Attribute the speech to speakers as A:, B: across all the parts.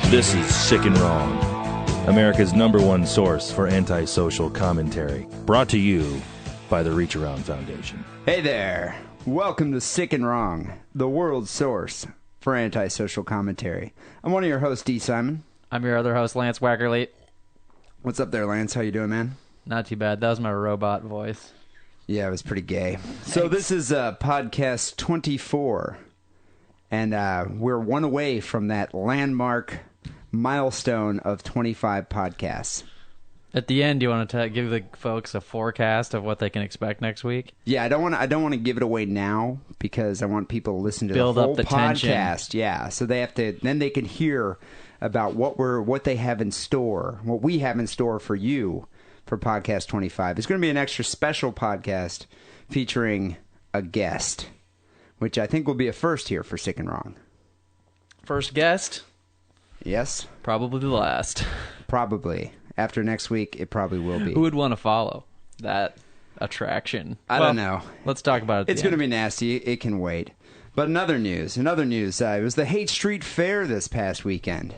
A: This is Sick and Wrong, America's #1 source for antisocial commentary. Brought to you by the Reach Around Foundation.
B: Hey there. Welcome to Sick and Wrong, the world's source for antisocial commentary. I'm one of your hosts, D. Simon.
C: I'm your other host, Lance Wackerly.
B: What's up there, Lance? How you doing, man?
C: Not too bad. That was my robot voice.
B: Yeah, it was pretty gay. So this is podcast 24, and we're one away from that landmark milestone of 25 podcasts.
C: At the end, do you want to give the folks a forecast of what they can expect next week?
B: Yeah, I don't want to give it away now because I want people to listen to
C: Build
B: the whole
C: up the
B: podcast.
C: tension.
B: Yeah, so they have to. Then they can hear about what they have in store, what we have in store for you for podcast 25. It's going to be an extra special podcast featuring a guest, which I think will be a first here for Sick and Wrong.
C: First guest?
B: Yes?
C: Probably the last.
B: Probably. After next week, it probably will be.
C: Who would want to follow that attraction?
B: I don't know.
C: Let's talk about it.
B: It's going to be nasty. It can wait. But another news. It was the Haight Street Fair this past weekend.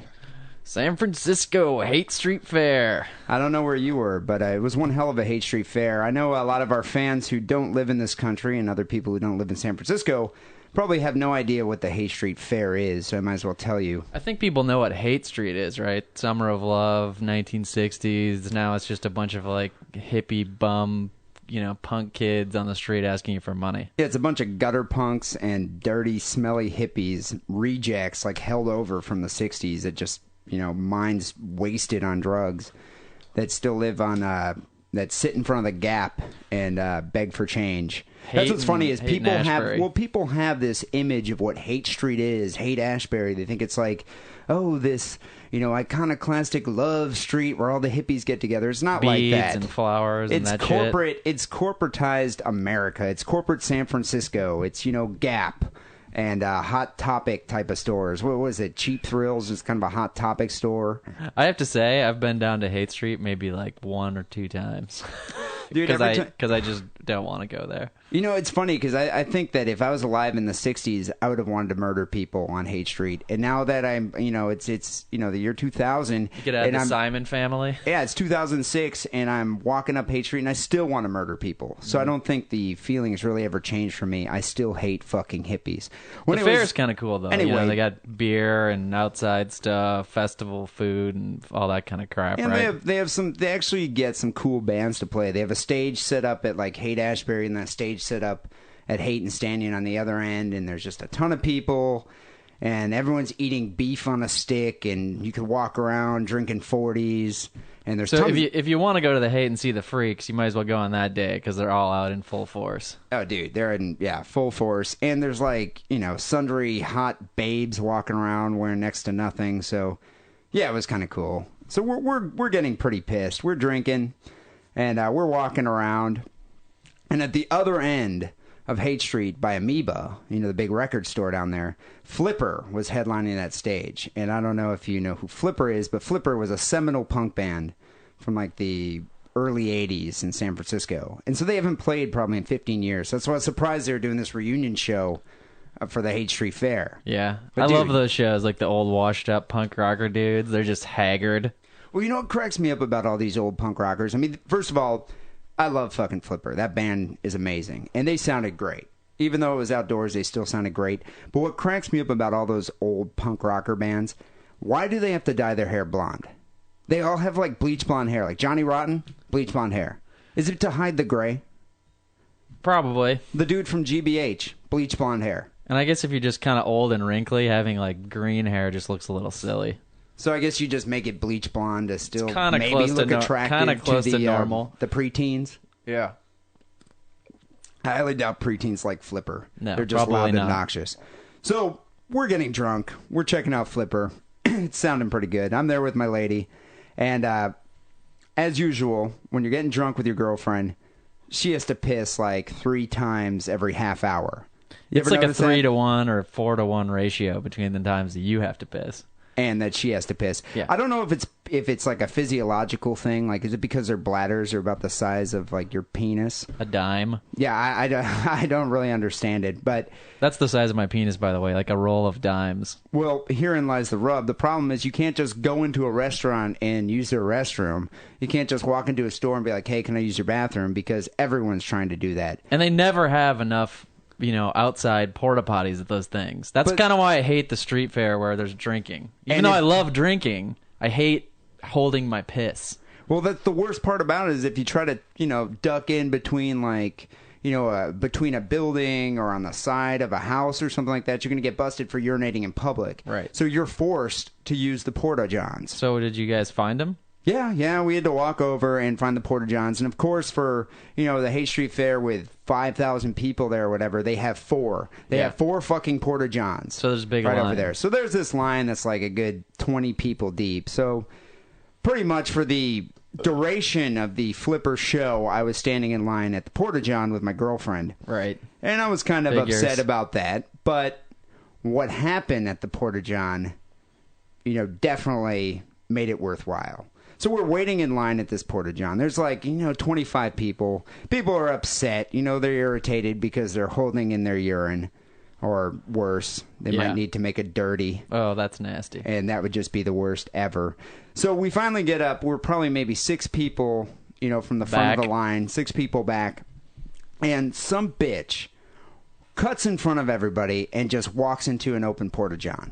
C: San Francisco, Haight Street Fair.
B: I don't know where you were, but it was one hell of a Haight Street Fair. I know a lot of our fans who don't live in this country and other people who don't live in San Francisco probably have no idea what the Haight Street Fair is, so I might as well tell you.
C: I think people know what Haight Street is, right? Summer of Love, 1960s. Now it's just a bunch of like hippie bum, punk kids on the street asking you for money.
B: Yeah, it's a bunch of gutter punks and dirty, smelly hippies, rejects like held over from the 60s that just, minds wasted on drugs that still live on, that sit in front of the Gap and beg for change. That's what's funny is people have this image of what Haight Street is, Haight-Ashbury. They think it's like, this, iconoclastic love street where all the hippies get together. It's not like that.
C: Beads and flowers and that
B: corporate,
C: shit.
B: It's corporatized America. It's corporate San Francisco. It's, Gap and Hot Topic type of stores. What was it? Cheap Thrills is kind of a Hot Topic store.
C: I have to say, I've been down to Haight Street maybe like 1 or 2 times.
B: Dude,
C: because I just don't want to go there.
B: It's funny because I think that if I was alive in the 60s, I would have wanted to murder people on Haight Street. And now that I'm, it's the year 2000.
C: You could have the Simon family.
B: Yeah, it's 2006, and I'm walking up Haight Street, and I still want to murder people. So I don't think the feelings really ever changed for me. I still hate fucking hippies.
C: The fair's kind of cool, though.
B: Anyway,
C: they got beer and outside stuff, festival food, and all that kind of crap,
B: and
C: right?
B: They actually get some cool bands to play. They have a stage set up at like Haight-Ashbury, and that stage set up at Haight and Standing on the other end, and there's just a ton of people, and everyone's eating beef on a stick, and you can walk around drinking 40s, and there's
C: so if you want to go to the Haight and see the freaks, you might as well go on that day because they're all out in full force.
B: Oh, dude, they're in full force, and there's like sundry hot babes walking around wearing next to nothing. So yeah, it was kind of cool. So we're getting pretty pissed. We're drinking, and we're walking around, and at the other end of Haight Street by Amoeba, the big record store down there, Flipper was headlining that stage. And I don't know if you know who Flipper is, but Flipper was a seminal punk band from like the early 80s in San Francisco. And so they haven't played probably in 15 years. So that's why I was surprised they were doing this reunion show for the Haight Street Fair.
C: Yeah.
B: But
C: I love those shows, like the old washed up punk rocker dudes. They're just haggard.
B: Well, what cracks me up about all these old punk rockers? I mean, first of all, I love fucking Flipper. That band is amazing. And they sounded great. Even though it was outdoors, they still sounded great. But what cracks me up about all those old punk rocker bands, why do they have to dye their hair blonde? They all have like bleach blonde hair. Like Johnny Rotten, bleach blonde hair. Is it to hide the gray?
C: Probably.
B: The dude from GBH, bleach blonde hair.
C: And I guess if you're just kind of old and wrinkly, having like green hair just looks a little silly.
B: So I guess you just make it bleach blonde to still maybe
C: close
B: look attractive
C: to normal.
B: The preteens. Yeah. I highly doubt preteens like Flipper.
C: No,
B: they're just loud and
C: not.
B: obnoxious. So we're getting drunk. We're checking out Flipper. It's sounding pretty good. I'm there with my lady. And as usual, when you're getting drunk with your girlfriend, she has to piss like 3 times every half hour.
C: It's like a 3-to-1 or 4-to-1 ratio between the times that you have to piss.
B: and that she has to piss.
C: Yeah.
B: I don't know if it's like a physiological thing. Like, is it because their bladders are about the size of like your penis?
C: A dime.
B: Yeah, I don't really understand it, but
C: That's the size of my penis, by the way, like a roll of dimes.
B: well, herein lies the rub. The problem is you can't just go into a restaurant and use their restroom. You can't just walk into a store and be like, "Hey, can I use your bathroom?" Because everyone's trying to do that.
C: And they never have enough, outside porta potties at those things. That's kind of why I hate the street fair where there's drinking. Even though I love drinking, I hate holding my piss.
B: Well, that's the worst part about it is if you try to, duck in between like, between a building or on the side of a house or something like that, you're going to get busted for urinating in public.
C: Right.
B: So you're forced to use the porta-johns.
C: So did you guys find them?
B: Yeah, we had to walk over and find the porta-johns. And, of course, for, the Haight Street Fair with 5,000 people there or whatever, they have 4. They have 4 fucking porta-johns.
C: So there's a big
B: right
C: line.
B: over there. So there's this line that's like a good 20 people deep. So pretty much for the duration of the Flipper show, I was standing in line at the porta-john with my girlfriend.
C: Right.
B: And I was kind of upset about that. But what happened at the porta-john, definitely made it worthwhile. So we're waiting in line at this porta-john. There's like, 25 people. People are upset. They're irritated because they're holding in their urine. Or worse, they might need to make it dirty.
C: Oh, that's nasty.
B: And that would just be the worst ever. So we finally get up. We're probably maybe 6 people, from the front of the line. 6 people back. And some bitch cuts in front of everybody and just walks into an open porta-john.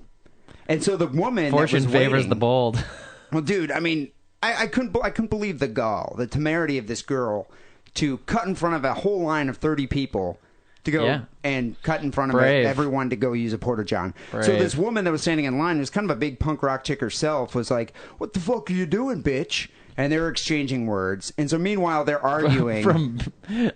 B: And so the woman
C: Fortune
B: that was
C: favors
B: waiting,
C: the bold.
B: Well, dude, I mean, I couldn't believe the gall, the temerity of this girl to cut in front of a whole line of 30 people to go and cut in front of everyone to go use a porta-john. So this woman that was standing in line, who's kind of a big punk rock chick herself, was like, "What the fuck are you doing, bitch?" And they were exchanging words. And so meanwhile, they're arguing.
C: From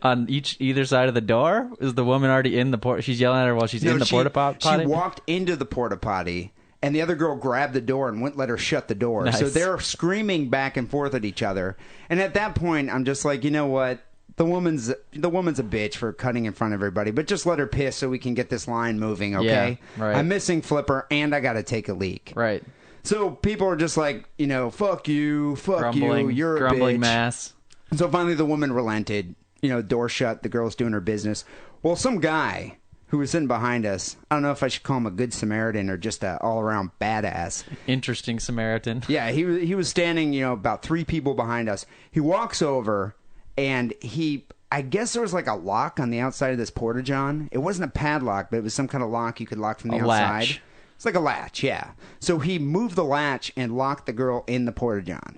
C: on either side of the door? Is the woman already in the porta? She's yelling at her while she's in the porta potty?
B: She walked into the porta potty. And the other girl grabbed the door and wouldn't let her shut the door.
C: Nice.
B: So they're screaming back and forth at each other. And at that point, I'm just like, you know what? The woman's a bitch for cutting in front of everybody. But just let her piss so we can get this line moving, okay?
C: Yeah, right.
B: I'm missing Flipper, and I got to take a leak.
C: Right.
B: So people are just like, fuck you, you're a
C: grumbling
B: bitch.
C: mass.
B: So finally the woman relented. Door shut. The girl's doing her business. Well, some guy who was sitting behind us, I don't know if I should call him a good Samaritan or just an all-around badass.
C: Interesting Samaritan.
B: Yeah, he was standing, about 3 people behind us. He walks over, and I guess there was like a lock on the outside of this porta-john. It wasn't a padlock, but it was some kind of lock you could lock from the outside.
C: Latch.
B: It's like a latch, yeah. So he moved the latch and locked the girl in the porta-john.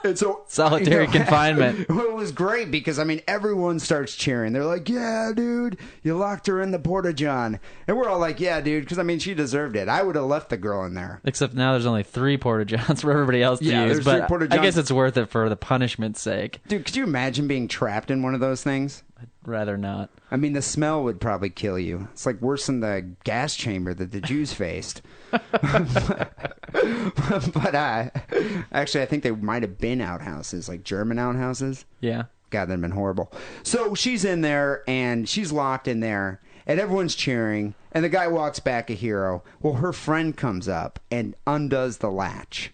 B: And so
C: solitary confinement.
B: Well, it was great because everyone starts cheering. They're like, "Yeah, dude, you locked her in the porta-john," and we're all like, "Yeah, dude," because she deserved it. I would have left the girl in there.
C: Except now there's only 3 porta-johns for everybody else to use.
B: There's
C: but
B: 3 porta-johns.
C: I guess it's worth it for the punishment's sake.
B: Dude, could you imagine being trapped in one of those things?
C: I'd rather not.
B: The smell would probably kill you. It's like worse than the gas chamber that the Jews faced. But actually, I think they might have been outhouses, like German outhouses.
C: Yeah.
B: God, that'd have been horrible. So she's in there, and she's locked in there, and everyone's cheering, and the guy walks back a hero. Well, her friend comes up and undoes the latch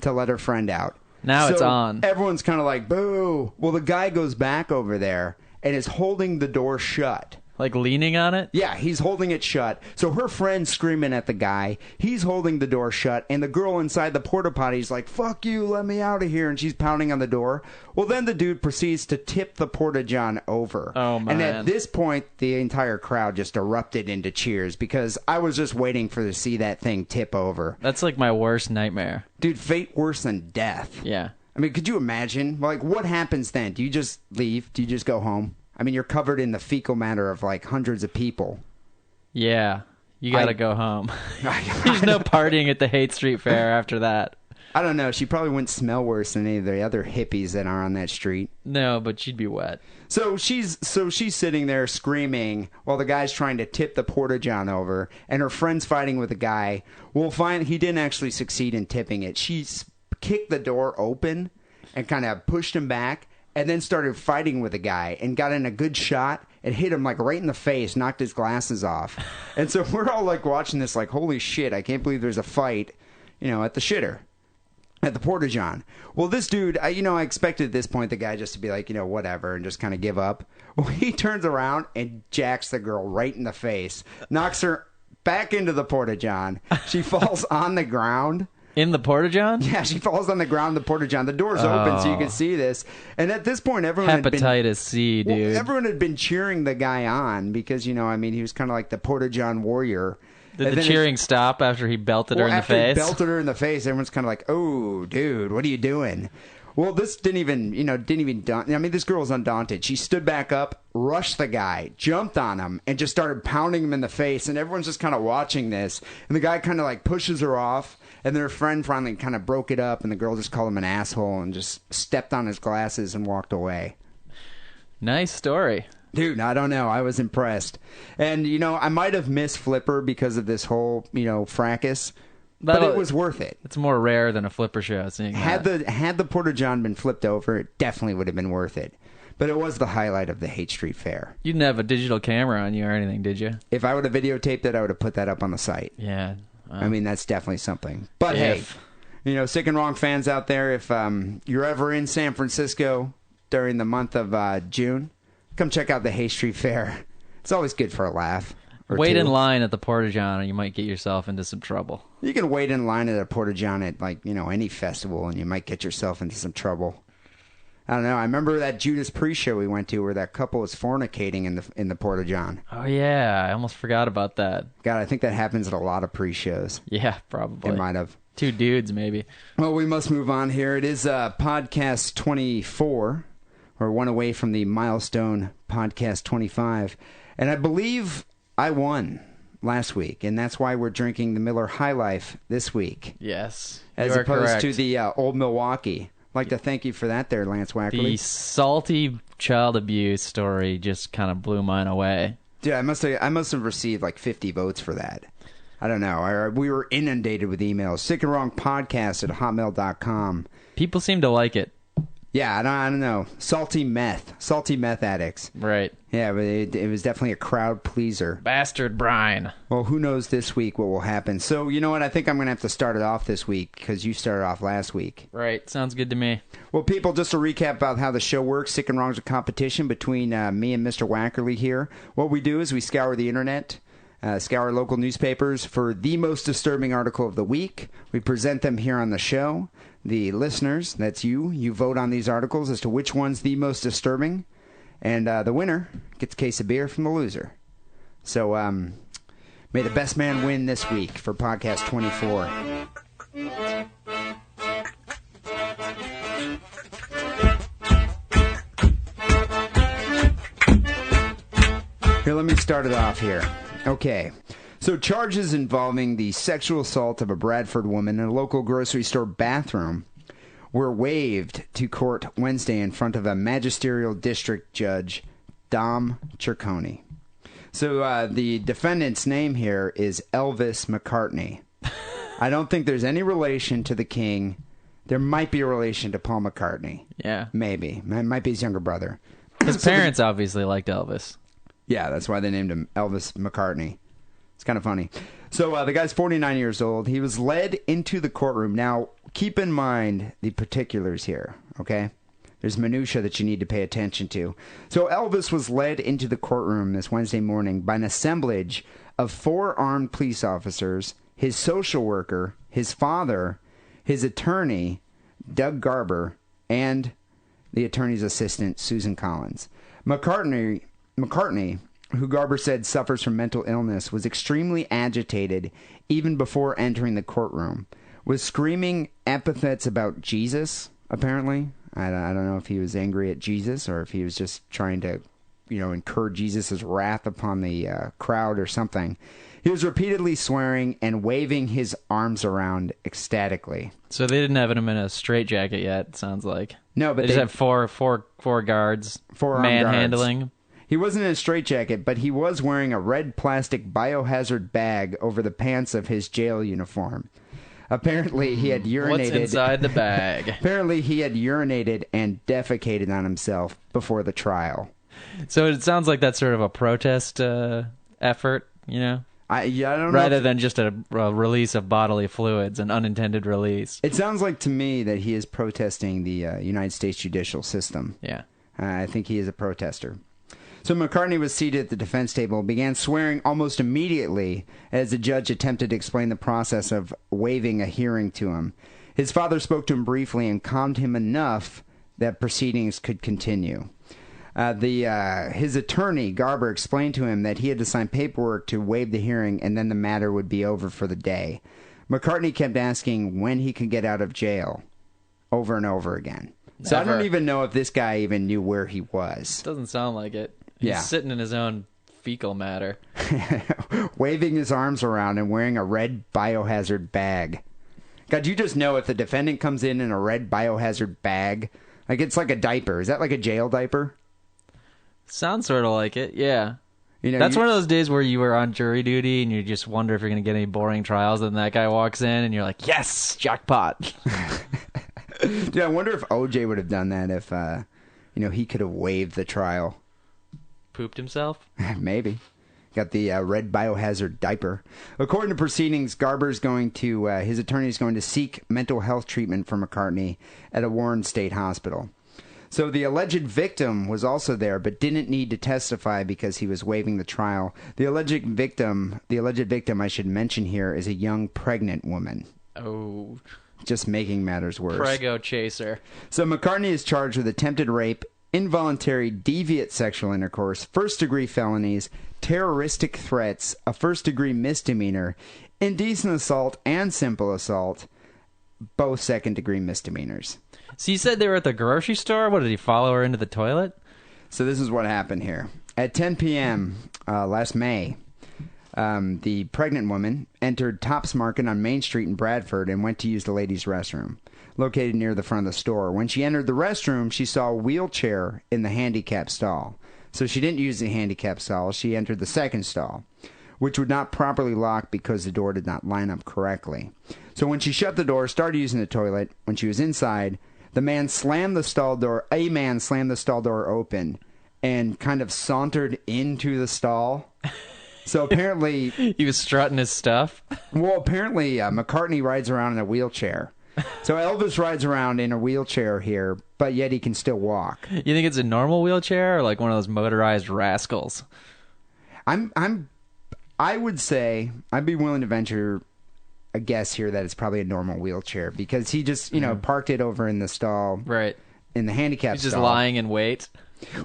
B: to let her friend out.
C: Now it's on.
B: Everyone's kind of like, boo. Well, the guy goes back over there and is holding the door shut.
C: Like leaning on it?
B: Yeah, he's holding it shut. So her friend's screaming at the guy. He's holding the door shut. And the girl inside the porta potty's like, "Fuck you, let me out of here." And she's pounding on the door. Well, then the dude proceeds to tip the porta-john over.
C: Oh, man.
B: And at this point, the entire crowd just erupted into cheers because I was just waiting to see that thing tip over.
C: That's like my worst nightmare.
B: Dude, fate worse than death.
C: Yeah.
B: Could you imagine? Like, what happens then? Do you just leave? Do you just go home? You're covered in the fecal matter of, like, hundreds of people.
C: Yeah. You gotta go home. There's no partying at the Haight Street Fair after that.
B: I don't know. She probably wouldn't smell worse than any of the other hippies that are on that street.
C: No, but she'd be wet.
B: So she's sitting there screaming while the guy's trying to tip the porta-john over, and her friend's fighting with the guy. He didn't actually succeed in tipping it. She kicked the door open and kind of pushed him back, and then started fighting with the guy and got in a good shot and hit him like right in the face, knocked his glasses off. And so we're all like watching this like, holy shit, I can't believe there's a fight. at the shitter, at the Porta-John. Well, this dude, I expected at this point the guy just to be like, whatever, and just kind of give up. Well, he turns around and jacks the girl right in the face, knocks her back into the Porta-John. She falls on the ground.
C: In the Porta-John?
B: Yeah, she falls on the ground in the Porta-John. The door's open so you can see this. And at this point, everyone
C: Hepatitis C, dude.
B: Well, everyone had been cheering the guy on because, he was kind of like the Porta-John warrior.
C: Did the cheering stop after he belted her in the face?
B: After he belted her in the face, everyone's kind of like, oh, dude, what are you doing? Well, this didn't even daunt. This girl was undaunted. She stood back up, rushed the guy, jumped on him, and just started pounding him in the face. And everyone's just kind of watching this. And the guy kind of like pushes her off. And their friend finally kind of broke it up. And the girl just called him an asshole and just stepped on his glasses and walked away.
C: Nice story.
B: Dude, I don't know. I was impressed. And, I might have missed Flipper because of this whole, fracas. But it was worth it.
C: It's more rare than a Flipper show. Seeing
B: had the Porta-John been flipped over, it definitely would have been worth it. But it was the highlight of the Haight Street Fair.
C: You didn't have a digital camera on you or anything, did you?
B: If I would have videotaped it, I would have put that up on the site.
C: Yeah.
B: That's definitely something. But hey, Sick and Wrong fans out there, if you're ever in San Francisco during the month of June, come check out the Haight Street Fair. It's always good for a laugh.
C: Wait in line at the Porta-John and you might get yourself into some trouble.
B: You can wait in line at a Porta-John at any festival and you might get yourself into some trouble. I don't know. I remember that Judas Priest show we went to where that couple was fornicating in the Porta-John.
C: Oh yeah, I almost forgot about that.
B: God, I think that happens at a lot of Priest shows.
C: Yeah, probably.
B: It might have.
C: 2 dudes maybe.
B: Well, we must move on here. It is podcast 24. We're one away from the milestone podcast 25. And I believe I won last week, and that's why we're drinking the Miller High Life this week.
C: Yes,
B: as opposed to the Old Milwaukee. I'd like to thank you for that there, Lance Wackerly.
C: The salty child abuse story just kind of blew mine away.
B: Dude, I must have received like 50 votes for that. I don't know. We were inundated with emails. sickandwrongpodcast@hotmail.com.
C: People seem to like it.
B: Yeah, I don't know. Salty meth addicts.
C: Right.
B: Yeah, but it was definitely a crowd pleaser.
C: Bastard Brian.
B: Well, who knows this week what will happen. So, you know what? I think I'm going to have to start it off this week because you started off last week.
C: Right. Sounds good to me.
B: Well, people, just to recap about how the show works, Sick and Wrong's a competition between me and Mr. Wackerly here. What we do is we scour the internet, scour local newspapers for the most disturbing article of the week. We present them here on the show. The listeners, that's you vote on these articles as to which one's the most disturbing. And the winner gets a case of beer from the loser. So may the best man win this week for podcast 24. Here, let me start it off here. Okay. So charges involving the sexual assault of a Bradford woman in a local grocery store bathroom were waived to court Wednesday in front of a magisterial district judge, Dom Cerconi. So the defendant's name here is Elvis McCartney. I don't think there's any relation to the king. There might be a relation to Paul McCartney.
C: Yeah.
B: Maybe. It might be his younger brother.
C: His parents obviously liked Elvis.
B: Yeah, that's why they named him Elvis McCartney. It's kind of funny. So the guy's 49 years old. He was led into the courtroom. Now, keep in mind the particulars here, okay? There's minutia that you need to pay attention to. So Elvis was led into the courtroom this Wednesday morning by an assemblage of 4 armed police officers, his social worker, his father, his attorney, Doug Garber, and the attorney's assistant, Susan Collins. McCartney, who Garber said suffers from mental illness, was extremely agitated even before entering the courtroom, was screaming epithets about Jesus, apparently. I don't know if he was angry at Jesus or if he was just trying to, incur Jesus' wrath upon the crowd or something. He was repeatedly swearing and waving his arms around ecstatically.
C: So they didn't have him in a straitjacket yet, it sounds like.
B: No, but
C: they just have four guards manhandling him.
B: He wasn't in a straitjacket, but he was wearing a red plastic biohazard bag over the pants of his jail uniform. Apparently, he had urinated.
C: What's inside the bag?
B: Apparently, he had urinated and defecated on himself before the trial.
C: So it sounds like that's sort of a protest effort,
B: I don't know.
C: Rather than just a release of bodily fluids, an unintended release.
B: It sounds like to me that he is protesting the United States judicial system.
C: Yeah.
B: I think he is a protester. So McCartney was seated at the defense table and began swearing almost immediately as the judge attempted to explain the process of waiving a hearing to him. His father spoke to him briefly and calmed him enough that proceedings could continue. His attorney, Garber, explained to him that he had to sign paperwork to waive the hearing and then the matter would be over for the day. McCartney kept asking when he could get out of jail over and over again. So I don't even know if this guy even knew where he was.
C: Doesn't sound like it. He's sitting in his own fecal matter.
B: Waving his arms around and wearing a red biohazard bag. God, you just know if the defendant comes in a red biohazard bag, like it's like a diaper. Is that like a jail diaper?
C: Sounds sort of like it, yeah.
B: You know,
C: that's one of those days where you were on jury duty and you just wonder if you're going to get any boring trials, and that guy walks in and you're like, yes, jackpot.
B: Dude, I wonder if OJ would have done that if, he could have waived the trial.
C: Pooped himself?
B: Maybe. Got the red biohazard diaper. According to proceedings, his attorney is going to seek mental health treatment for McCartney at a Warren State Hospital. So the alleged victim was also there, but didn't need to testify because he was waiving the trial. The alleged victim, I should mention here, is a young pregnant woman.
C: Oh.
B: Just making matters worse.
C: Prego chaser.
B: So McCartney is charged with attempted rape, involuntary deviant sexual intercourse, first-degree felonies, terroristic threats, a first-degree misdemeanor, indecent assault, and simple assault, both second-degree misdemeanors.
C: So you said they were at the grocery store? What, did he follow her into the toilet?
B: So this is what happened here. At 10 p.m. Last May, the pregnant woman entered Tops Market on Main Street in Bradford and went to use the ladies' restroom, located near the front of the store. When she entered the restroom, she saw a wheelchair in the handicap stall. So she didn't use the handicap stall. She entered the second stall, which would not properly lock because the door did not line up correctly. So when she shut the door, started using the toilet, when she was inside, a man slammed the stall door open and kind of sauntered into the stall. So apparently...
C: he was strutting his stuff?
B: Well, apparently McCartney rides around in a wheelchair. So Elvis rides around in a wheelchair here, but yet he can still walk.
C: You think it's a normal wheelchair or like one of those motorized rascals?
B: I would say, I'd be willing to venture a guess here that it's probably a normal wheelchair because he just, parked it over in the stall.
C: Right.
B: In the handicap
C: stall. He's
B: stall.
C: just lying in wait.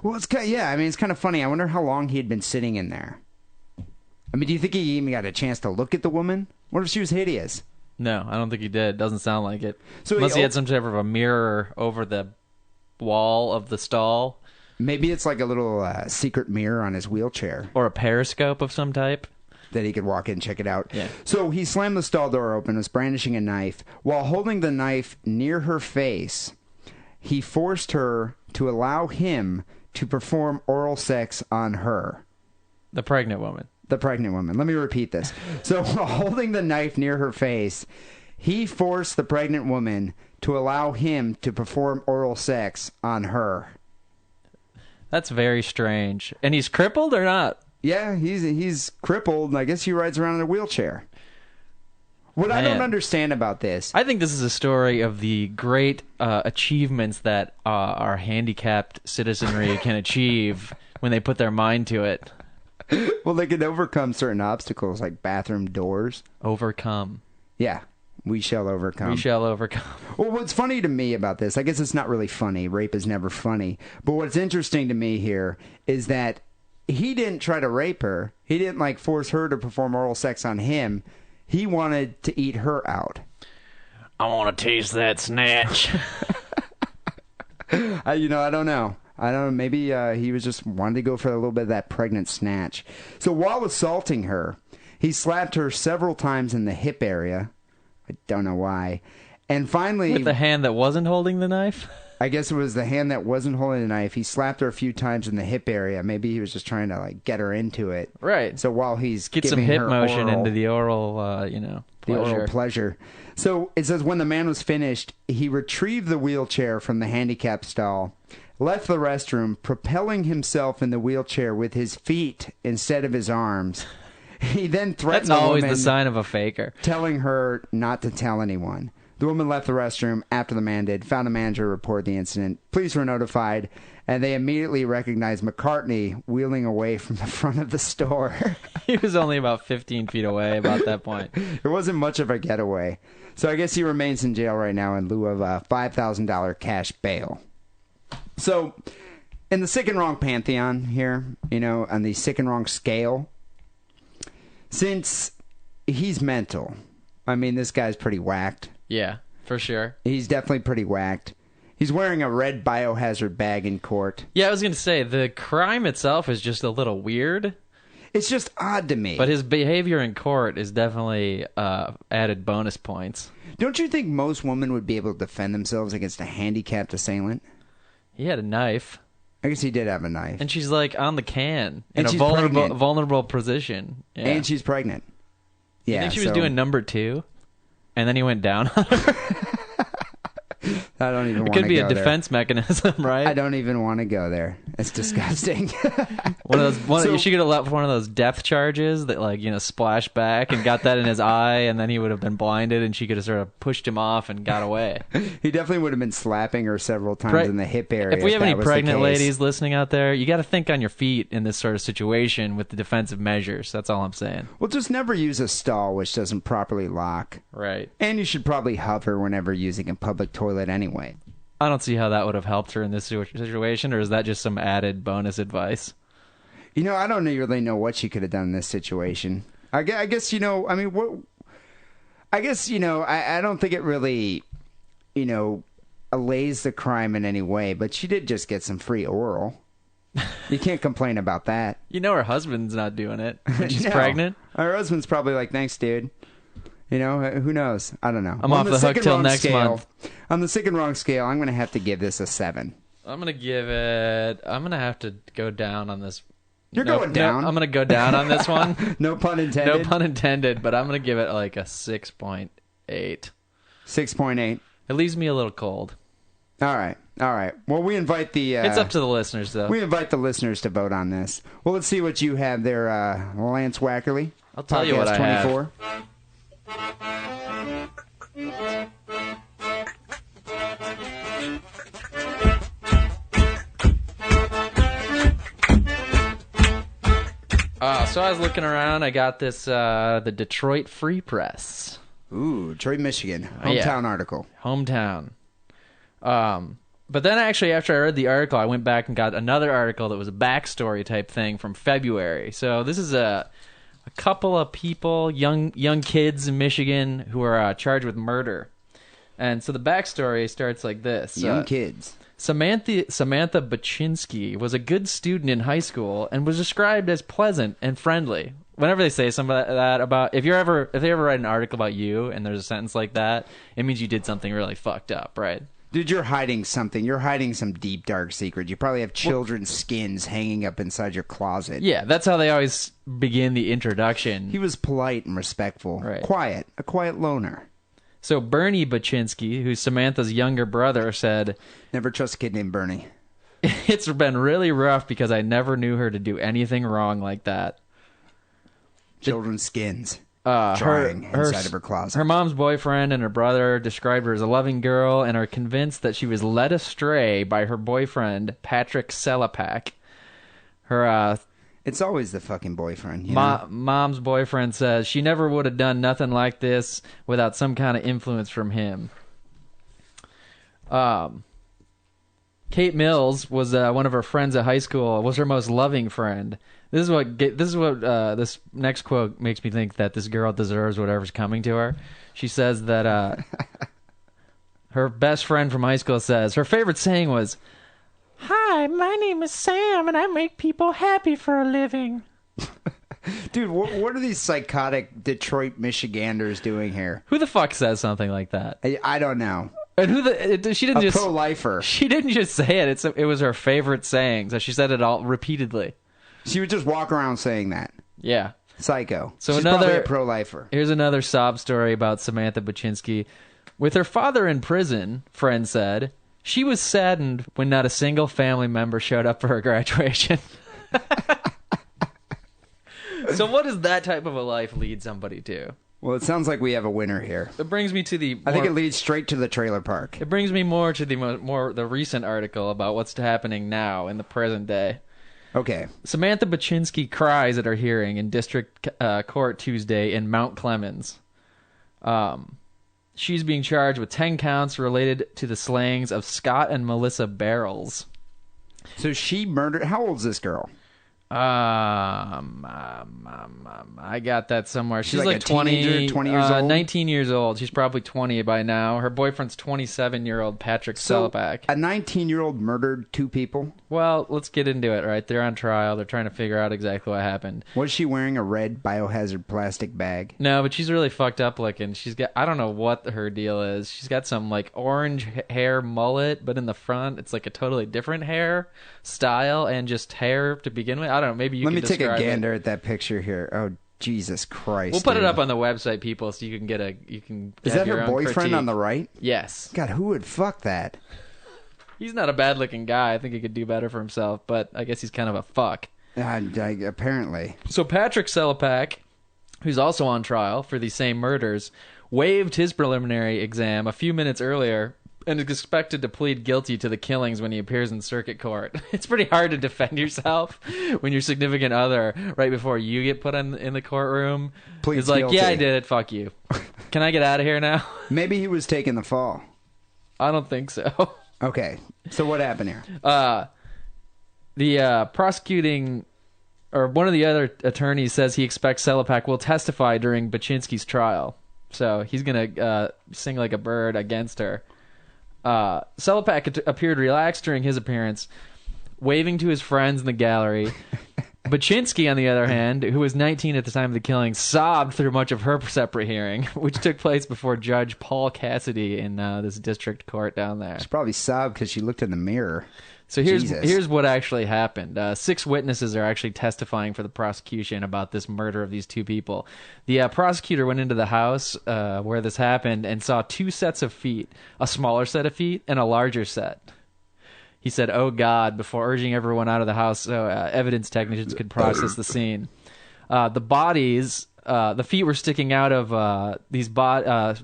B: Well, it's kind of funny. I wonder how long he had been sitting in there. I mean, do you think he even got a chance to look at the woman? What if she was hideous?
C: No, I don't think he did. Doesn't sound like it.
B: So
C: unless he had some type of a mirror over the wall of the stall.
B: Maybe it's like a little secret mirror on his wheelchair.
C: Or a periscope of some type.
B: That he could walk in and check it out.
C: Yeah.
B: So he slammed the stall door open, was brandishing a knife. While holding the knife near her face, he forced her to allow him to perform oral sex on her.
C: The pregnant woman.
B: The pregnant woman. Let me repeat this. So while holding the knife near her face, he forced the pregnant woman to allow him to perform oral sex on her.
C: That's very strange. And he's crippled or not?
B: Yeah, he's crippled. I guess he rides around in a wheelchair. What I don't understand about this...
C: I think this is a story of the great achievements that our handicapped citizenry can achieve when they put their mind to it.
B: Well, they can overcome certain obstacles like bathroom doors.
C: Overcome.
B: Yeah, we shall overcome.
C: We shall overcome.
B: Well, what's funny to me about this, I guess it's not really funny. Rape is never funny. But what's interesting to me here is that he didn't try to rape her. He didn't force her to perform oral sex on him. He wanted to eat her out.
C: I want to taste that snatch.
B: I don't know. Maybe he was just wanted to go for a little bit of that pregnant snatch. So while assaulting her, he slapped her several times in the hip area. I don't know why. And finally...
C: With the hand that wasn't holding the knife?
B: I guess it was the hand that wasn't holding the knife. He slapped her a few times in the hip area. Maybe he was just trying to get her into it.
C: Right.
B: So while he's
C: get
B: giving
C: some hip
B: her
C: motion
B: oral,
C: into the oral,
B: pleasure.
C: The oral
B: pleasure. So it says when the man was finished, he retrieved the wheelchair from the handicap stall, left the restroom, propelling himself in the wheelchair with his feet instead of his arms, He then threatened
C: That's
B: the
C: always
B: woman,
C: the sign of a faker.
B: telling her not to tell anyone. The woman left the restroom after the man did, found a manager to report the incident. Police were notified, and they immediately recognized McCartney wheeling away from the front of the store.
C: He was only about 15 feet away about that point.
B: It wasn't much of a getaway. So I guess he remains in jail right now in lieu of a $5,000 cash bail. So, in the sick and wrong pantheon here, on the sick and wrong scale, since he's mental, I mean, this guy's pretty whacked.
C: Yeah, for sure.
B: He's definitely pretty whacked. He's wearing a red biohazard bag in court.
C: Yeah, I was going to say, the crime itself is just a little weird.
B: It's just odd to me.
C: But his behavior in court is definitely added bonus points.
B: Don't you think most women would be able to defend themselves against a handicapped assailant?
C: He had a knife.
B: I guess he did have a knife.
C: And she's like on the can in
B: And
C: a
B: she's
C: vulnerable position. Yeah.
B: And she's pregnant. Yeah,
C: You think she was doing number 2? And then he went down on her?
B: I don't even want to go there.
C: It could be a defense mechanism, right?
B: I don't even want to go there. It's disgusting.
C: You should have left one of those death charges that, splashed back and got that in his eye, and then he would have been blinded, and she could have sort of pushed him off and got away.
B: He definitely would have been slapping her several times in the hip area.
C: If we have any pregnant ladies listening out there, you got to think on your feet in this sort of situation with the defensive measures. That's all I'm saying.
B: Well, just never use a stall which doesn't properly lock.
C: Right.
B: And you should probably hover whenever using a public toilet anyway.
C: I don't see how that would have helped her in this situation, or is that just some added bonus advice?
B: I don't really know what she could have done in this situation. I guess, I don't think it really, allays the crime in any way, but she did just get some free oral. You can't complain about that.
C: Her husband's not doing it when she's pregnant.
B: Her husband's probably like, thanks, dude. Who knows? I don't know.
C: I'm off the hook till next month.
B: On the sick and wrong scale, I'm going to have to give this a 7.
C: I'm going to have to go down on this.
B: You're going down?
C: I'm going to go down on this one.
B: No pun intended?
C: No pun intended, but I'm going to give it like a 6.8.
B: 6.8.
C: It leaves me a little cold.
B: All right. Well, we invite the...
C: it's up to the listeners, though.
B: We invite the listeners to vote on this. Well, let's see what you have there, Lance Wackerly.
C: I'll tell you what I 24.
B: have.
C: So I was looking around. I got this, the Detroit Free Press.
B: Ooh, Detroit, Michigan. Hometown article.
C: Hometown. But then actually, after I read the article, I went back and got another article that was a backstory type thing from February. So this is a couple of people, young kids in Michigan who are charged with murder. And so the backstory starts like this.
B: Young kids.
C: Samantha Baczynski was a good student in high school and was described as pleasant and friendly. Whenever they say something like that about if they ever write an article about you and there's a sentence like that, it means you did something really fucked up, right?
B: Dude, you're hiding something. You're hiding some deep, dark secret. You probably have children's skins hanging up inside your closet.
C: Yeah, that's how they always begin the introduction.
B: He was polite and respectful.
C: Right.
B: Quiet. A quiet loner.
C: So Bernie Baczynski, who's Samantha's younger brother, said,
B: "Never trust a kid named Bernie.
C: It's been really rough because I never knew her to do anything wrong like that."
B: Children's skins. Drying inside of her closet.
C: Her mom's boyfriend and her brother described her as a loving girl and are convinced that she was led astray by her boyfriend, Patrick Selapak.
B: It's always the fucking boyfriend.
C: Mom's boyfriend says she never would have done nothing like this without some kind of influence from him. Kate Mills was one of her friends at high school. Was her most loving friend. This is what this next quote makes me think that this girl deserves whatever's coming to her. She says that her best friend from high school says her favorite saying was, "Hi, my name is Sam, and I make people happy for a living."
B: Dude, what are these psychotic Detroit Michiganders doing here?
C: Who the fuck says something like that?
B: I don't know.
C: And she didn't just
B: pro-lifer.
C: She didn't just say it. It was her favorite saying, so she said it all repeatedly.
B: She would just walk around saying that.
C: Yeah.
B: Psycho.
C: So
B: she's probably a pro-lifer.
C: Here's another sob story about Samantha Baczynski. With her father in prison, friend said, she was saddened when not a single family member showed up for her graduation. So what does that type of a life lead somebody to?
B: Well, it sounds like we have a winner here.
C: It brings me to the...
B: I think it leads straight to the trailer park.
C: It brings me more to the recent article about what's happening now in the present day.
B: Okay.
C: Samantha Baczynski cries at her hearing in district court Tuesday in Mount Clemens. She's being charged with 10 counts related to the slayings of Scott and Melissa Barrels.
B: So she murdered... How old is this girl?
C: I got that somewhere. She's like 20,
B: teenager, 20 years old?
C: 19 years old. She's probably 20 by now. Her boyfriend's 27-year-old Patrick Selepak.
B: A 19-year-old murdered 2 people?
C: Well, let's get into it, right? They're on trial. They're trying to figure out exactly what happened.
B: Was she wearing a red biohazard plastic bag?
C: No, but she's really fucked up looking. She's got, I don't know what her deal is. She's got some like orange hair mullet, but in the front, it's like a totally different hair style and just hair to begin with. I don't know. Maybe you
B: Let
C: can
B: me take a gander
C: it.
B: at that picture here. Oh, Jesus Christ.
C: We'll put
B: dude.
C: it up on the website, people, so you can get you can
B: Is
C: have
B: that
C: your
B: her
C: own
B: boyfriend
C: critique.
B: on the right?
C: Yes.
B: God, who would fuck that?
C: He's not a bad looking guy. I think he could do better for himself, but I guess he's kind of a fuck.
B: Apparently.
C: So Patrick Selepak, who's also on trial for these same murders, waived his preliminary exam a few minutes earlier and is expected to plead guilty to the killings when he appears in circuit court. It's pretty hard to defend yourself when your significant other, right before you get put in the courtroom, is like,
B: guilty.
C: yeah, I did it, fuck you. Can I get out of here now?
B: Maybe he was taking the fall.
C: I don't think so.
B: Okay, so what happened here?
C: The prosecuting, or one of the other attorneys says he expects Selepak will testify during Baczynski's trial. So he's going to sing like a bird against her. Selepak appeared relaxed during his appearance, waving to his friends in the gallery. Baczynski, on the other hand, who was 19 at the time of the killing, sobbed through much of her separate hearing, which took place before Judge Paul Cassidy in this district court down there.
B: She probably sobbed because she looked in the mirror.
C: So here's what actually happened. 6 witnesses are actually testifying for the prosecution about this murder of these 2 people. The prosecutor went into the house where this happened and saw 2 sets of feet, a smaller set of feet and a larger set. He said, "Oh God," before urging everyone out of the house so evidence technicians could process the scene. The bodies, the feet were sticking out of these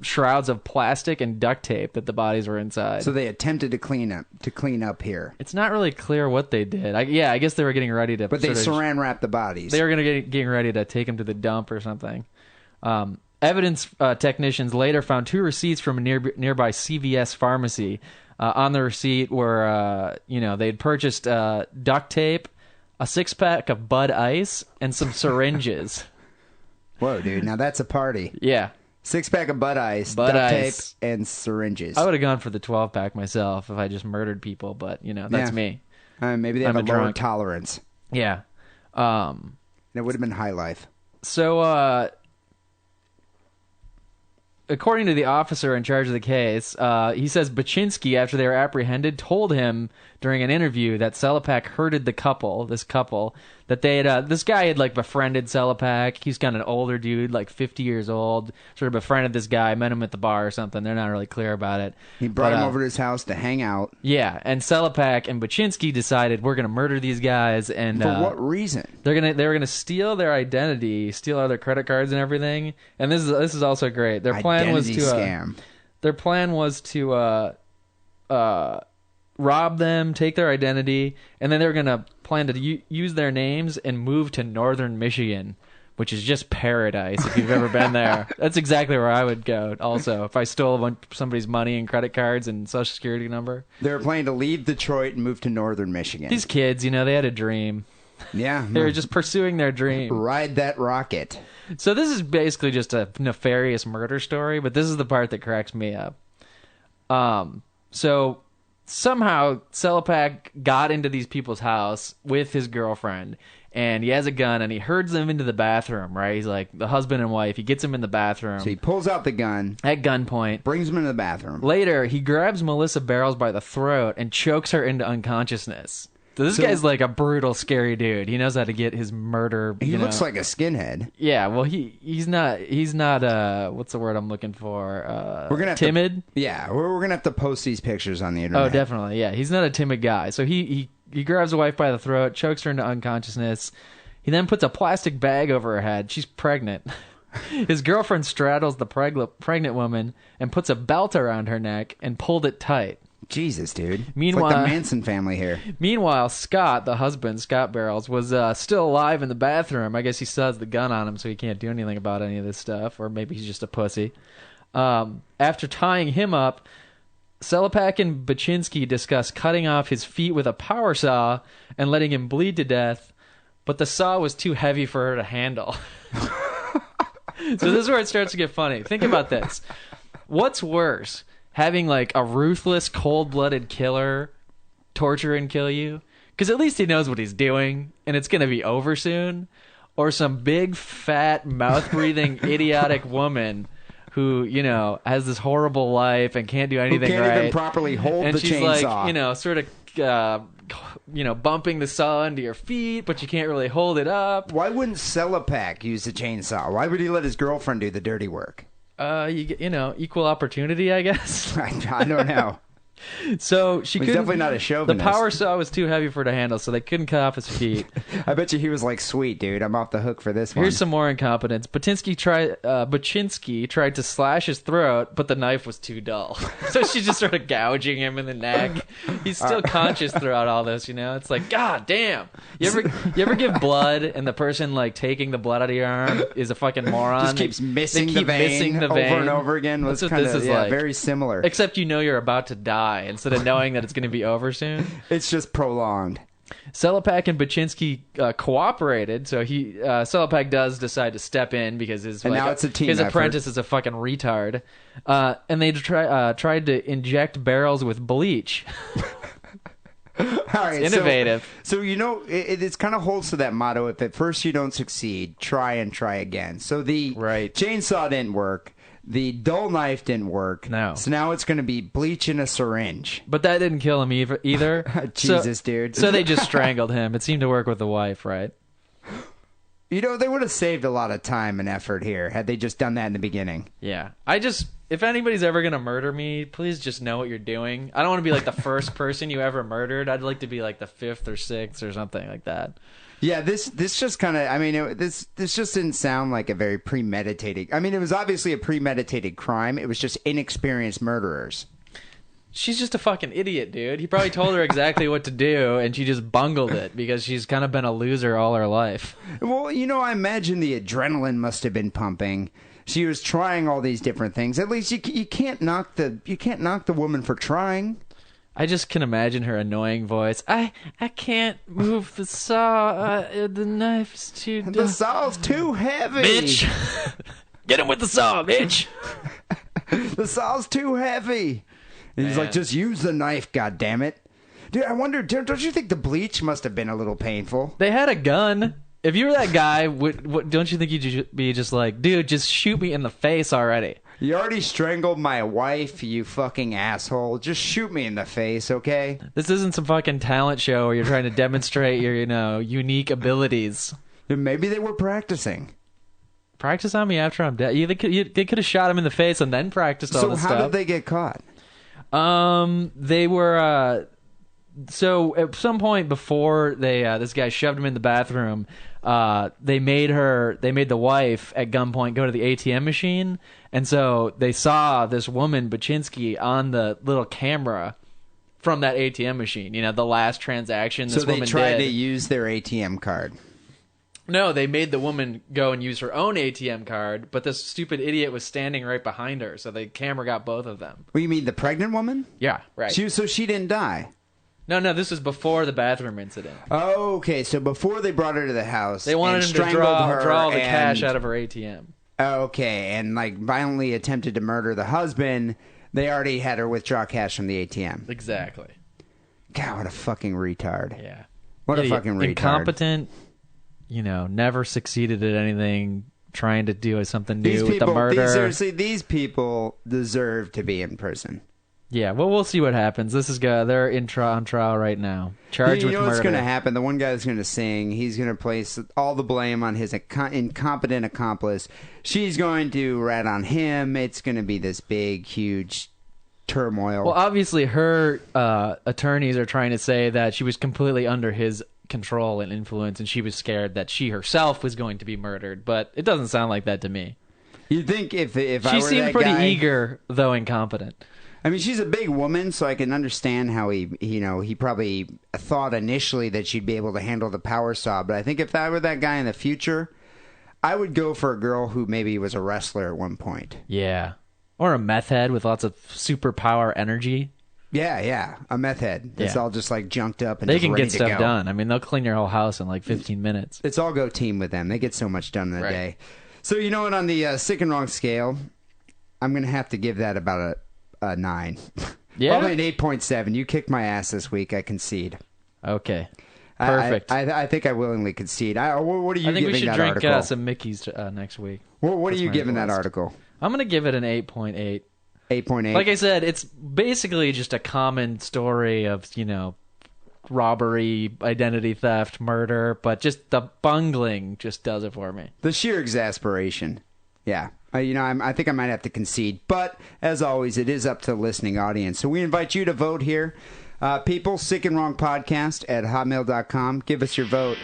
C: shrouds of plastic and duct tape that the bodies were inside.
B: So they attempted to clean up here.
C: It's not really clear what they did. I guess they were getting ready to.
B: But they saran wrapped the bodies.
C: They were getting ready to take them to the dump or something. Evidence technicians later found 2 receipts from a nearby CVS pharmacy. On the receipt were, they'd purchased duct tape, a 6-pack of Bud Ice, and some syringes.
B: Whoa, dude! Now that's a party.
C: Yeah.
B: 6-pack of Bud Ice,
C: Bud
B: duct
C: Ice.
B: tape, and syringes.
C: I would have gone for the 12-pack myself if I just murdered people, but, that's me.
B: Maybe they have
C: I'm
B: a lower
C: drunk.
B: tolerance.
C: Yeah.
B: It would have been high life.
C: So, according to the officer in charge of the case, he says Baczynski, after they were apprehended, told him during an interview that Selepak herded this couple, that they had, this guy had like befriended Selepak. He's kind of an older dude, like 50 years old, sort of befriended this guy, met him at the bar or something. They're not really clear about it.
B: He brought him over to his house to hang out.
C: Yeah, and Selepak and Baczynski decided we're going to murder these guys. And
B: for what reason?
C: They were gonna steal their identity, steal all their credit cards and everything. And this is also great. Their plan was to
B: scam.
C: Their plan was to rob them, take their identity, and then they were gonna plan to use their names and move to northern Michigan, which is just paradise if you've ever been there. That's exactly where I would go. Also, if I stole somebody's money and credit cards and social security number.
B: They were planning to leave Detroit and move to northern Michigan.
C: These kids, they had a dream.
B: Yeah.
C: They were just pursuing their dream.
B: Ride that rocket.
C: So this is basically just a nefarious murder story, but this is the part that cracks me up. So somehow Selepak got into these people's house with his girlfriend, and he has a gun, and he herds them into the bathroom, right? He's like the husband and wife. He gets them in the bathroom.
B: So he pulls out the gun.
C: At gunpoint.
B: Brings them into the bathroom.
C: Later, he grabs Melissa Barrels by the throat and chokes her into unconsciousness. So this guy's like a brutal, scary dude. He knows how to get his murder.
B: He looks like a skinhead.
C: Yeah, well, he's not. What's the word I'm looking for?
B: We're gonna have
C: timid.
B: We're gonna have to post these pictures on the internet.
C: Oh, definitely. Yeah, he's not a timid guy. So he grabs a wife by the throat, chokes her into unconsciousness. He then puts a plastic bag over her head. She's pregnant. His girlfriend straddles the pregnant woman and puts a belt around her neck and pulled it tight.
B: Jesus, dude.
C: Meanwhile,
B: it's like the Manson family here.
C: Meanwhile, Scott, the husband, Scott Barrels, was still alive in the bathroom. I guess he still has the gun on him, so he can't do anything about any of this stuff. Or maybe he's just a pussy. After tying him up, Selepak and Baczynski discuss cutting off his feet with a power saw and letting him bleed to death, but the saw was too heavy for her to handle. So this is where it starts to get funny. Think about this. What's worse? Having like a ruthless, cold-blooded killer torture and kill you? Because at least he knows what he's doing, and it's going to be over soon. Or some big, fat, mouth-breathing, idiotic woman who, you know, has this horrible life and can't do anything
B: who can't even properly hold
C: and
B: the
C: she's
B: chainsaw.
C: like, you know, sort of, bumping the saw into your feet, but you can't really hold it up.
B: Why wouldn't Selepak use the chainsaw? Why would he let his girlfriend do the dirty work?
C: Equal opportunity, I guess.
B: I don't know.
C: So she couldn't.
B: Definitely not a chauvinist.
C: The power saw was too heavy for her to handle, so they couldn't cut off his feet.
B: I bet you he was like, "Sweet, dude, I'm off the hook for this one."
C: Here's some more incompetence. Baczynski tried to slash his throat, but the knife was too dull. So she just started gouging him in the neck. He's still conscious throughout all this, you know? It's like, God damn. You ever give blood and the person like taking the blood out of your arm is a fucking moron?
B: Just keeps missing the vein over and over again.
C: That's what this is like.
B: Very similar.
C: Except you know you're about to die instead of knowing that it's going to be over soon.
B: It's just prolonged.
C: Selepak and Baczynski cooperated, so Selepak does decide to step in because his apprentice is a fucking retard, and they tried to inject Barrels with bleach.
B: All right,
C: it's innovative.
B: So you know, it kind of holds to that motto: if at first you don't succeed, try and try again. So the chainsaw didn't work. The dull knife didn't work.
C: No.
B: So now it's going to be bleach in a syringe.
C: But that didn't kill him either.
B: Jesus, dude.
C: So they just strangled him. It seemed to work with the wife, right?
B: You know, they would have saved a lot of time and effort here had they just done that in the beginning.
C: Yeah. If anybody's ever going to murder me, please just know what you're doing. I don't want to be like the first person you ever murdered. I'd like to be like the fifth or sixth or something like that.
B: Yeah, this just kind of, I mean, this just didn't sound like a very premeditated. I mean, it was obviously a premeditated crime. It was just inexperienced murderers.
C: She's just a fucking idiot, dude. He probably told her exactly what to do, and she just bungled it because she's kind of been a loser all her life.
B: Well, you know, I imagine the adrenaline must have been pumping. She was trying all these different things. At least you can't knock the woman for trying.
C: I just can imagine her annoying voice. I can't move the saw. The knife's too dull.
B: The saw's too heavy.
C: Bitch. Get him with the saw, bitch.
B: The saw's too heavy. And he's like, just use the knife, goddammit. Dude, I wonder, don't you think the bleach must have been a little painful?
C: They had a gun. If you were that guy, don't you think you'd be just like, dude, just shoot me in the face already?
B: You already strangled my wife, you fucking asshole. Just shoot me in the face, okay?
C: This isn't some fucking talent show where you're trying to demonstrate your, unique abilities.
B: Maybe they were practicing.
C: Practice on me after I'm dead. They could have shot him in the face and then practiced all this stuff.
B: So how did they get caught?
C: They were... So at some point before this guy shoved him in the bathroom, they made the wife at gunpoint go to the ATM machine, and so they saw this woman Baczynski on the little camera from that ATM machine. The last transaction this woman did.
B: So they tried to use their ATM card.
C: No, they made the woman go and use her own ATM card, but this stupid idiot was standing right behind her, so the camera got both of them.
B: What, you mean the pregnant woman?
C: Yeah, right.
B: So she didn't die?
C: No, this was before the bathroom incident.
B: Oh, okay. So before they brought her to the house,
C: they wanted him to draw all the cash out of her ATM.
B: Okay, and like violently attempted to murder the husband. They already had her withdraw cash from the ATM.
C: Exactly.
B: God, what a fucking retard.
C: Yeah.
B: What a fucking retard.
C: Incompetent, never succeeded at anything, trying to do something new with the murder.
B: These people deserve to be in prison.
C: Yeah, well, we'll see what happens. This is they're on trial right now, charged with murder. You know what's
B: going to happen? The one guy that's going to sing, he's going to place all the blame on his incompetent accomplice. She's going to rat on him. It's going to be this big, huge turmoil.
C: Well, obviously, her attorneys are trying to say that she was completely under his control and influence, and she was scared that she herself was going to be murdered. But it doesn't sound like that to me.
B: You'd think if I
C: She
B: were
C: seemed
B: that
C: pretty
B: guy,
C: eager, though incompetent.
B: I mean, she's a big woman, so I can understand how he probably thought initially that she'd be able to handle the power saw. But I think if I were that guy in the future, I would go for a girl who maybe was a wrestler at one point.
C: Yeah. Or a meth head with lots of superpower energy.
B: Yeah, a meth head. It's all just like junked up and
C: they
B: just
C: can
B: ready
C: get
B: to
C: stuff
B: go.
C: done. I mean, they'll clean your whole house in like 15 minutes.
B: It's all go team with them. They get so much done in a
C: Right.
B: day. So you know what? On the sick and wrong scale, I'm going to have to give that about a 9.
C: Yeah?
B: Probably an 8.7. You kicked my ass this week. I concede.
C: Okay. Perfect.
B: I think I willingly concede. What are you
C: I think
B: giving
C: we should
B: that
C: drink
B: article?
C: some Mickey's next week.
B: What are
C: That's
B: you
C: my
B: giving that
C: list.
B: article?
C: I'm going to give it an 8.8.
B: 8.8.
C: Like I said, it's basically just a common story of, robbery, identity theft, murder, but just the bungling just does it for me.
B: The sheer exasperation. Yeah. I think I might have to concede. But, as always, it is up to the listening audience. So we invite you to vote here. People, Sick and Wrong Podcast at hotmail.com. Give us your vote.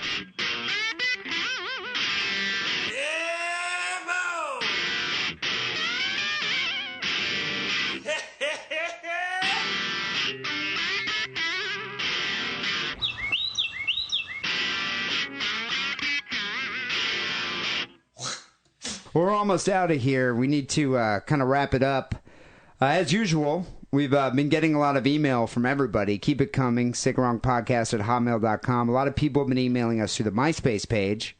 B: We're almost out of here. We need to kind of wrap it up. As usual, we've been getting a lot of email from everybody. Keep it coming. sickandwrongpodcast at hotmail.com. A lot of people have been emailing us through the MySpace page.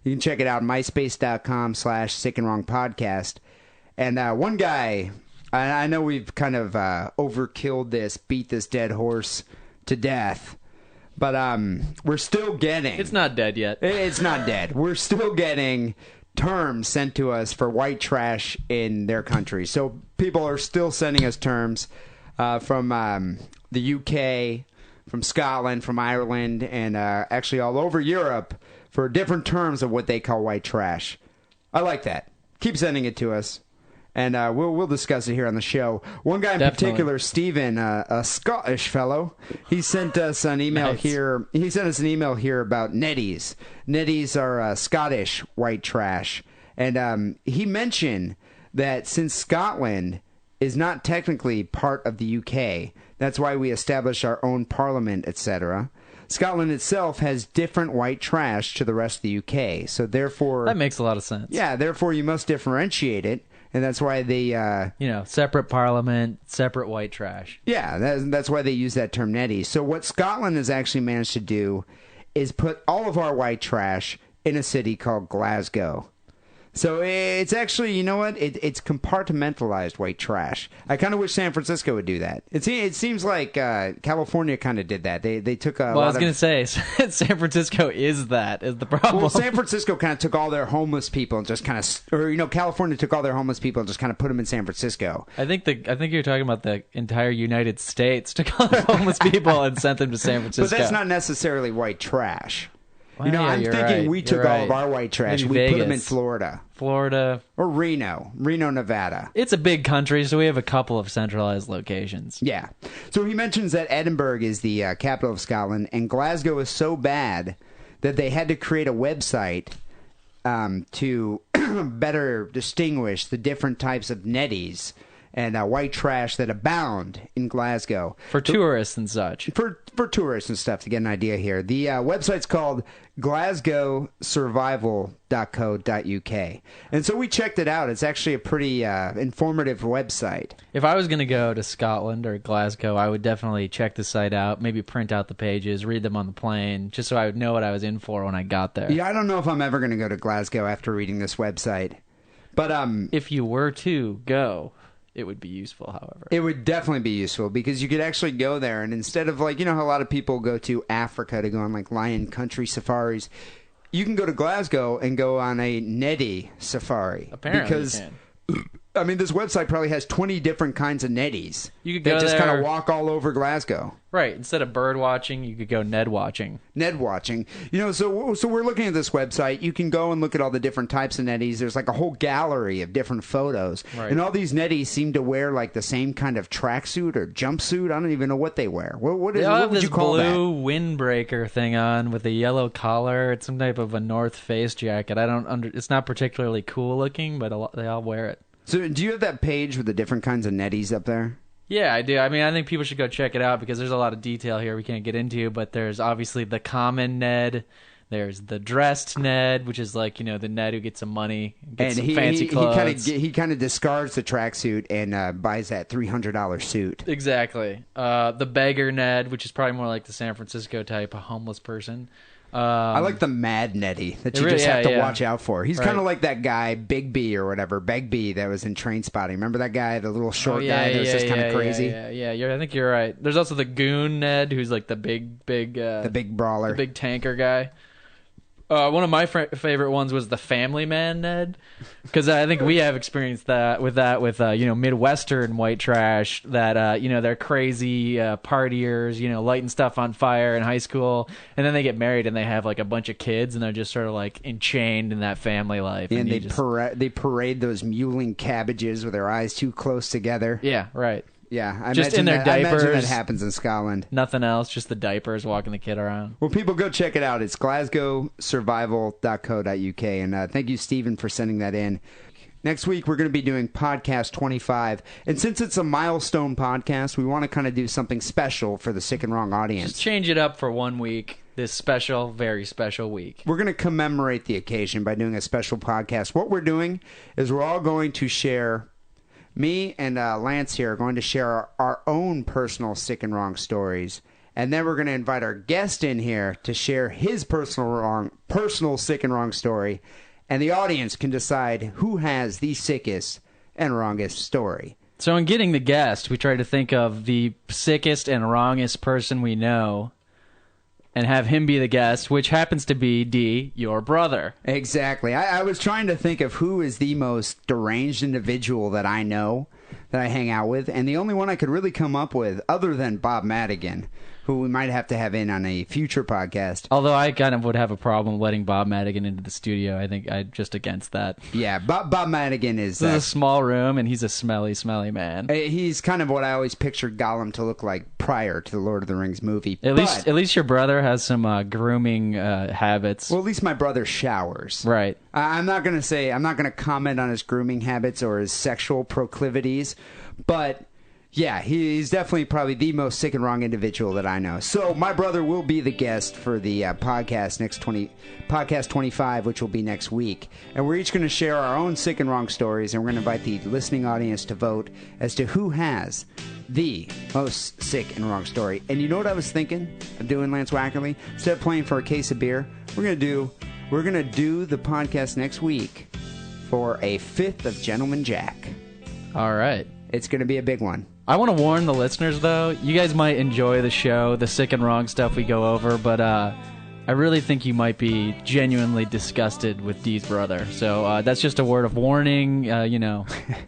B: You can check it out, myspace.com/sickandwrongpodcast. And one guy, I know we've kind of overkilled this, beat this dead horse to death. But we're still getting...
C: It's not dead yet.
B: It's not dead. We're still getting terms sent to us for white trash in their country. So people are still sending us terms from the UK, from Scotland, from Ireland, and actually all over Europe for different terms of what they call white trash. I like that. Keep sending it to us. And we'll discuss it here on the show. One guy in particular, Stephen, a Scottish fellow, he sent us an email here. He sent us an email here about netties. Netties are Scottish white trash. And he mentioned that since Scotland is not technically part of the UK, that's why we established our own parliament, etc. Scotland itself has different white trash to the rest of the UK. So therefore...
C: That makes a lot of sense.
B: Yeah, therefore you must differentiate it. And that's why they...
C: separate parliament, separate white trash.
B: Yeah, that's why they use that term netties. So what Scotland has actually managed to do is put all of our white trash in a city called Glasgow. So it's actually, you know what? It's compartmentalized white trash. I kind of wish San Francisco would do that. It seems like California kind of did that. They took a lot of...
C: Well, I was going to say, San Francisco is the problem.
B: Well, San Francisco kind of took all their homeless people and just kind of... California took all their homeless people and just kind of put them in San Francisco.
C: I think you're talking about the entire United States took all their homeless people and sent them to San Francisco.
B: But that's not necessarily white trash.
C: Well,
B: I'm thinking
C: right.
B: we took all of our white trash and we put them in Florida. Or Reno, Nevada.
C: It's a big country, so we have a couple of centralized locations.
B: Yeah. So he mentions that Edinburgh is the capital of Scotland, and Glasgow is so bad that they had to create a website to better distinguish the different types of netties and white trash that abound in Glasgow.
C: For tourists and such.
B: For tourists and stuff, to get an idea here. The website's called glasgowsurvival.co.uk. And so we checked it out. It's actually a pretty informative website.
C: If I was going to go to Scotland or Glasgow, I would definitely check the site out, maybe print out the pages, read them on the plane, just so I would know what I was in for when I got there.
B: Yeah, I don't know if I'm ever going to go to Glasgow after reading this website. But
C: if you were to go... It would be useful, however.
B: It would definitely be useful because you could actually go there and instead of how a lot of people go to Africa to go on lion country safaris, you can go to Glasgow and go on a netty safari.
C: Apparently
B: because
C: you can.
B: I mean, this website probably has 20 different kinds of netties.
C: You could go
B: that just
C: there.
B: kind of walk all over Glasgow.
C: Right. Instead of bird watching, you could go Ned watching.
B: Ned watching. You know, so we're looking at this website. You can go and look at all the different types of netties. There's like a whole gallery of different photos.
C: Right.
B: And all these netties seem to wear like the same kind of tracksuit or jumpsuit. I don't even know what they wear. What
C: They all have
B: would
C: this
B: you call that?
C: blue windbreaker thing on with a yellow collar. It's some type of a North Face jacket. It's not particularly cool looking, but they all wear it.
B: So do you have that page with the different kinds of netties up there?
C: Yeah, I do. I mean, I think people should go check it out because there's a lot of detail here we can't get into, but there's obviously the common Ned. There's the dressed Ned, which is like, the Ned who gets some money, gets some fancy clothes.
B: He kind of discards the tracksuit and buys that $300 suit.
C: Exactly. The beggar Ned, which is probably more like the San Francisco type, a homeless person.
B: I like the mad Nettie that you
C: really-
B: just have to
C: yeah.
B: watch out for. He's
C: Right.
B: kind of like that guy, Big B or whatever, Beg B, that was in Train Spotting. Remember that guy, the little short guy that was just kind of crazy?
C: Yeah. I think you're right. There's also the goon Ned, who's like the big,
B: The big brawler.
C: the big tanker guy. One of my favorite ones was the family man Ned, because I think we have experienced that with Midwestern white trash that they're crazy partiers, lighting stuff on fire in high school, and then they get married and they have like a bunch of kids and they're just sort of like enchained in that family life.
B: And
C: you
B: they parade those muling cabbages with their eyes too close together.
C: yeah, right.
B: Yeah, I
C: Just
B: imagine
C: in their
B: I imagine
C: diapers.
B: that happens in Scotland.
C: Nothing else, just the diapers walking the kid around.
B: Well, people, go check it out. It's glasgowsurvival.co.uk. And thank you, Stephen, for sending that in. Next week, we're going to be doing podcast 25. And since it's a milestone podcast, we want to kind of do something special for the Sick and Wrong audience.
C: Just change it up for 1 week. This special, very special week.
B: We're going to commemorate the occasion by doing a special podcast. What we're doing is we're all going to share... Me and Lance here are going to share our own personal sick and wrong stories. And then we're going to invite our guest in here to share his personal sick and wrong story. And the audience can decide who has the sickest and wrongest story.
C: So in getting the guest, we try to think of the sickest and wrongest person we know and have him be the guest, which happens to be D, your brother.
B: Exactly. I was trying to think of who is the most deranged individual that I know, that I hang out with, and the only one I could really come up with, other than Bob Madigan, who we might have to have in on a future podcast.
C: Although I kind of would have a problem letting Bob Madigan into the studio. I think I'm just against that.
B: Yeah, Bob Madigan is...
C: This is a small room, and he's a smelly, smelly man.
B: He's kind of what I always pictured Gollum to look like prior to the Lord of the Rings movie.
C: At least your brother has some grooming habits.
B: Well, at least my brother showers.
C: Right.
B: I'm not going to comment on his grooming habits or his sexual proclivities, but yeah, he's definitely probably the most sick and wrong individual that I know. So my brother will be the guest for the podcast podcast 25, which will be next week. And we're each going to share our own sick and wrong stories, and we're going to invite the listening audience to vote as to who has the most sick and wrong story. And you know what I was thinking of doing, Lance Wackerly? Instead of playing for a case of beer, we're going to do the podcast next week for a fifth of Gentleman Jack.
C: All right.
B: It's going to be a big one.
C: I want to warn the listeners, though. You guys might enjoy the show, the sick and wrong stuff we go over, but I really think you might be genuinely disgusted with Dee's brother. So that's just a word of warning,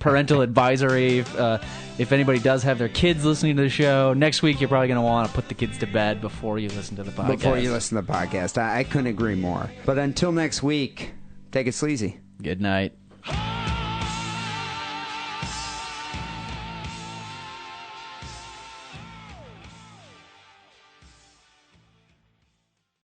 C: parental advisory. If anybody does have their kids listening to the show, next week you're probably going to want to put the kids to bed before you listen to the podcast.
B: I couldn't agree more. But until next week, take it sleazy.
C: Good night.